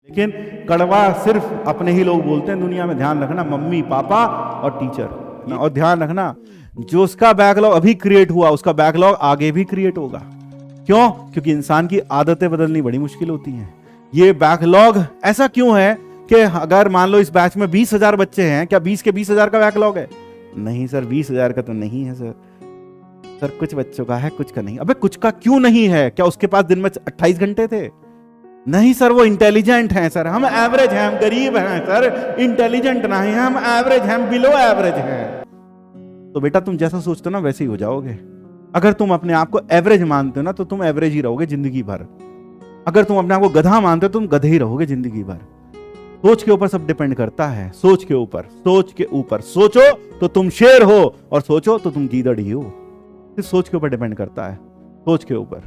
लेकिन कड़वा सिर्फ अपने ही लोग बोलते हैं दुनिया में। ध्यान रखना, मम्मी पापा और टीचर। और ध्यान रखना, जो उसका बैकलॉग अभी क्रिएट हुआ उसका बैकलॉग आगे भी क्रिएट होगा। क्यों? क्योंकि इंसान की आदतें बदलनी बड़ी मुश्किल होती हैं। ये बैकलॉग ऐसा क्यों है कि अगर मान लो इस बैच में 20,000 बच्चे हैं, क्या 20 के 20,000 का बैकलॉग है? नहीं सर, 20,000 का तो नहीं है सर। सर कुछ बच्चों का है, कुछ का नहीं। अबे कुछ का क्यों नहीं है? क्या उसके पास दिन में 28 घंटे थे? नहीं सर, वो इंटेलिजेंट हैं सर। हम एवरेज हैं, हम गरीब हैं सर, इंटेलिजेंट नहीं हैं, हम एवरेज हैं, हम बिलो एवरेज हैं। तो बेटा तुम जैसा सोचते हो ना वैसे ही हो जाओगे। अगर तुम अपने आप को एवरेज मानते हो ना तो तुम एवरेज ही रहोगे जिंदगी भर। अगर तुम अपने आप को गधा मानते हो तो तुम गधे ही रहोगे जिंदगी भर। सोच के ऊपर सब डिपेंड करता है। सोच के ऊपर, सोच के ऊपर। सोचो तो तुम शेर हो और सोचो तो तुम गीदड़ ही हो। सिर्फ सोच के ऊपर डिपेंड करता है, सोच के ऊपर।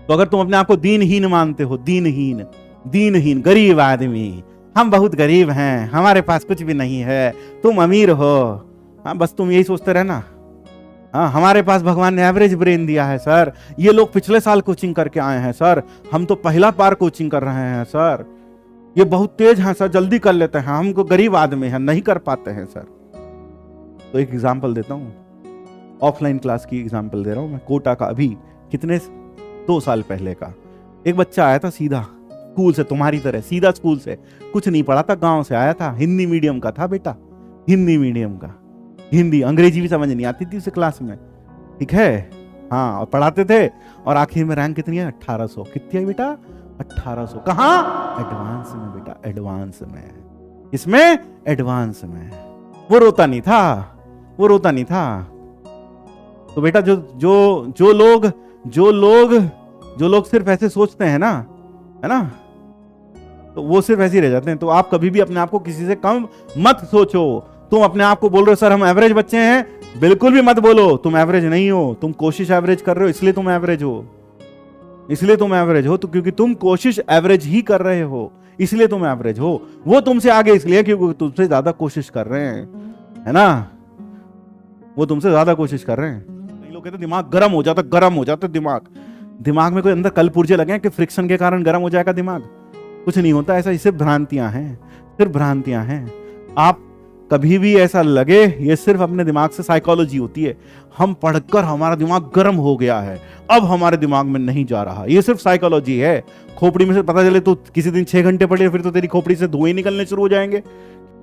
तो अगर तुम अपने आप को दीनहीन मानते हो, दीनहीन, दीनहीन, गरीब आदमी, हम बहुत गरीब हैं, हमारे पास कुछ भी नहीं है, तुम अमीर हो, हाँ बस तुम यही सोचते रहना। हाँ, हमारे पास भगवान ने एवरेज ब्रेन दिया है सर, ये लोग पिछले साल कोचिंग करके आए हैं सर, हम तो पहला बार कोचिंग कर रहे हैं सर, ये बहुत तेज हैं सर, जल्दी कर लेते हैं, हमको गरीब आदमी हैं, नहीं कर पाते हैं सर। तो एक एग्जांपल देता हूँ, ऑफलाइन क्लास की एग्जांपल दे रहा हूँ मैं। कोटा का अभी कितने 2 साल पहले का एक बच्चा आया था सीधा स्कूल से, तुम्हारी तरह सीधा स्कूल से, कुछ नहीं पढ़ा था, गांव से आया था, हिंदी मीडियम का था बेटा, हिंदी मीडियम का। हिंदी अंग्रेजी भी समझ नहीं आती थी उसे क्लास में, ठीक है। हाँ, और पढ़ाते थे और आखिर में रैंक कितनी है? 1800। कितनी है बेटा? 1800। कहाँ? एडवांस में बेटा, एडवांस में। इसमें एडवांस में। वो रोता नहीं था, वो रोता नहीं था। तो बेटा जो लोग सिर्फ ऐसे सोचते हैं ना, है ना, तो वो सिर्फ ऐसे ही रह जाते हैं। तो आप कभी भी अपने आप को किसी से कम मत सोचो। तुम अपने आप को बोल रहे हो सर हम एवरेज बच्चे हैं, बिल्कुल भी मत बोलो, तुम एवरेज नहीं हो। तुम कोशिश एवरेज कर रहे हो, इसलिए तुम एवरेज हो, इसलिए तुम एवरेज हो। तो क्योंकि तुम कोशिश एवरेज ही कर रहे हो इसलिए तुम एवरेज हो। वो तुमसे आगे इसलिए क्योंकि तुमसे ज्यादा कोशिश कर रहे हैं, है ना, वो तुमसे ज्यादा कोशिश कर रहे हैं। कई लोग कहते हैं दिमाग गर्म हो जाता, गर्म हो जाता दिमाग में कोई अंदर कल पुर्जे लगे हैं कि फ्रिक्शन के कारण गर्म हो जाएगा दिमाग? कुछ नहीं होता ऐसा, सिर्फ भ्रांतियां हैं, सिर्फ भ्रांतियां हैं। आप कभी भी ऐसा लगे, ये सिर्फ अपने दिमाग से साइकोलॉजी होती है। हम पढ़कर हमारा दिमाग गर्म हो गया है, अब हमारे दिमाग में नहीं जा रहा, ये सिर्फ साइकोलॉजी है। खोपड़ी में से पता चले तो किसी दिन 6 घंटे पढ़े फिर तो तेरी खोपड़ी से धुएं निकलने शुरू हो जाएंगे।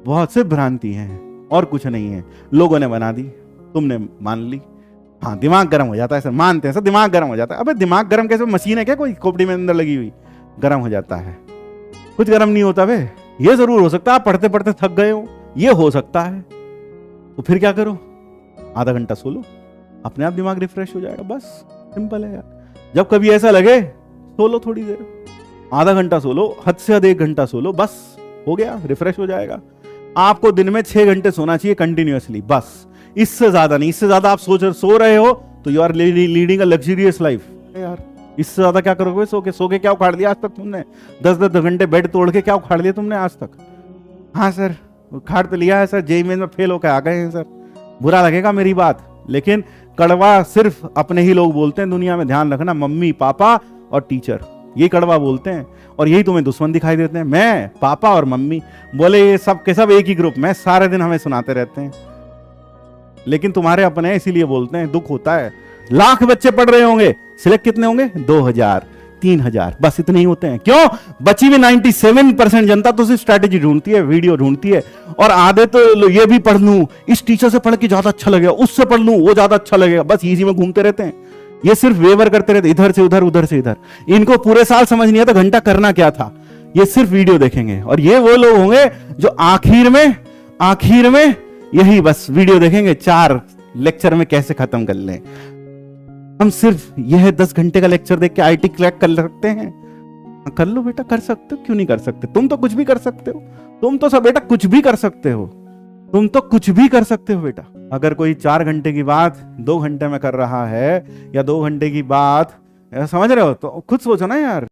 बहुत सिर्फ भ्रांति है और कुछ नहीं है। लोगों ने बना दी, तुमने मान ली। हाँ, दिमाग गर्म हो जाता है सर, मानते हैं सर दिमाग गर्म हो जाता है। अबे दिमाग गर्म कैसे? मशीन है क्या कोई खोपड़ी में अंदर लगी हुई? गर्म हो जाता है? कुछ गर्म नहीं होता बे। ये जरूर हो सकता है आप पढ़ते पढ़ते थक गए हो, ये हो सकता है। तो फिर क्या करो? आधा घंटा सो लो, अपने आप दिमाग रिफ्रेश हो जाएगा। बस सिंपल है यार। जब कभी ऐसा लगे सो लो थोड़ी देर, आधा घंटा सो लो, हद से ज़्यादा 1 घंटा सो लो, बस हो गया, रिफ्रेश हो जाएगा। आपको दिन में 6 घंटे सोना चाहिए कंटिन्यूअसली, बस, इससे ज्यादा नहीं। इससे ज्यादा आप सो रहे हो तो you are leading a luxurious life यार। इससे ज्यादा क्या करोगे? सो के क्या उखाड़ लिया आज तक तुमने? 10-10 घंटे बेड तोड़ के क्या उखाड़ लिया तुमने आज तक? हाँ सर, उखाड़ तो लिया है सर, जेईई में फेल होकर आ गए हैं सर, बुरा लगेगा मेरी बात, लेकिन कड़वा सिर्फ अपने ही लोग बोलते हैं दुनिया में। ध्यान रखना, मम्मी पापा और टीचर, ये कड़वा बोलते हैं और यही तुम्हें दुश्मन दिखाई देते हैं। मैं, पापा और मम्मी, बोले ये सब के सब एक ही ग्रुप में, सारे दिन हमें सुनाते रहते हैं, लेकिन तुम्हारे अपने इसीलिए बोलते हैं। दुख होता है। लाख बच्चे पढ़ रहे होंगे, सिलेक्ट कितने होंगे? 2000, 3000, बस इतने ही होते हैं। क्यों? बची हुई 97% जनता तो सिर्फ स्ट्रैटेजी ढूंढती है, वीडियो ढूंढती है, और आधे तो ये भी पढ़ लूं, इस टीचर से पढ़ के ज्यादा अच्छा लगेगा, उससे पढ़ लूं वो ज्यादा अच्छा लगेगा, बस इसी में घूमते रहते हैं। ये सिर्फ वेवर करते रहते, इधर से उधर, उधर से इधर। इनको पूरे साल समझ नहीं आता घंटा करना क्या था, ये सिर्फ वीडियो देखेंगे। और ये वो लोग होंगे जो आखिर में यही बस वीडियो देखेंगे, 4 लेक्चर में कैसे खत्म कर लें। हम सिर्फ यह 10 घंटे का लेक्चर देख के आईटी क्रैक कर सकते हैं? कर लो बेटा, कर सकते हो, क्यों नहीं कर सकते? तुम तो कुछ भी कर सकते हो, तुम तो सब बेटा कुछ भी कर सकते हो, तुम तो कुछ भी कर सकते हो बेटा। अगर कोई 4 घंटे की बात 2 घंटे में कर रहा है या 2 घंटे की बात, समझ रहे हो, तो खुद सोचो ना यार।